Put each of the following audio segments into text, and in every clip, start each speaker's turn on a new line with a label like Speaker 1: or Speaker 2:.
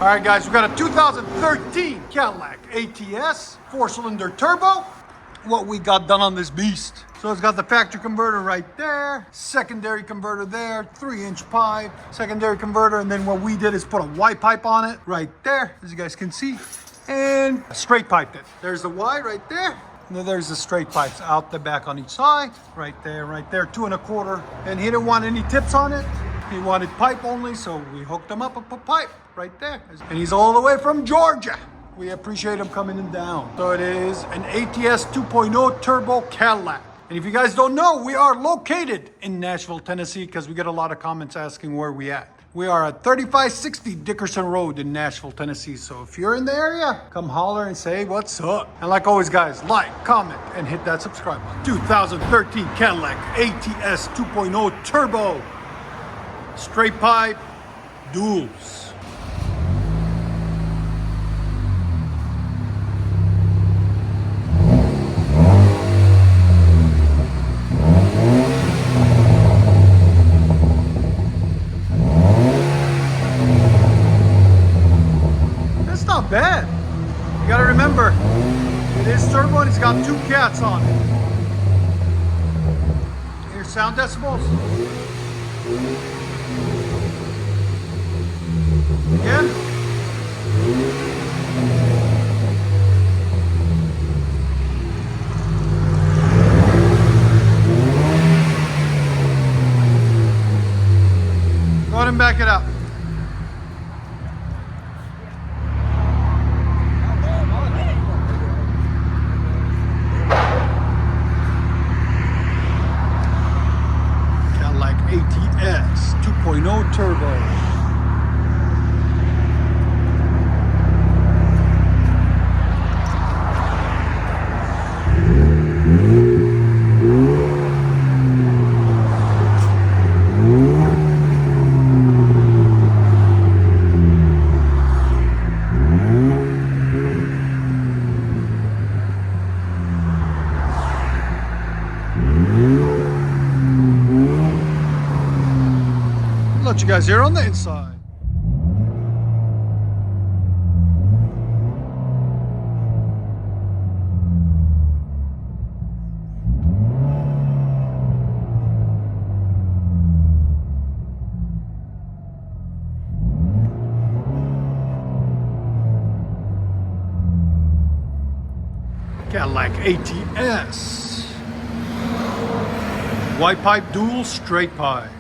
Speaker 1: All right, guys, we got a 2013 Cadillac ATS 4-cylinder turbo. What we got done on this beast. So it's got the factory converter right there, secondary converter there, 3-inch pipe, secondary converter, and then what we did is put a Y pipe on it right there, as you guys can see, and straight piped it. There's the Y right there, and then there's the straight pipes out the back on each side, right there, 2 1/4. And he didn't want any tips on it. He wanted pipe only, so we hooked him up and put pipe right there. And he's all the way from Georgia. We appreciate him coming in down. So it is an ATS 2.0 turbo Cadillac. And if you guys don't know, we are located in Nashville, Tennessee, because we get a lot of comments asking where we at. We are at 3560 Dickerson Road in Nashville, Tennessee. So if you're in the area, come holler and say what's up. And like always, guys, like, comment, and hit that subscribe button. 2013 Cadillac ATS 2.0 turbo. Straight pipe, duals. That's not bad. You gotta remember, it is turbo and it's got 2 cats on it. Here's sound decibels. Again. Go ahead and back it up. Cadillac ATS 2.0 turbo. Let you guys hear on the inside. Cadillac ATS. Y pipe dual, straight pipe.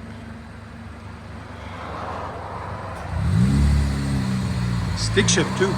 Speaker 1: Stick shift too.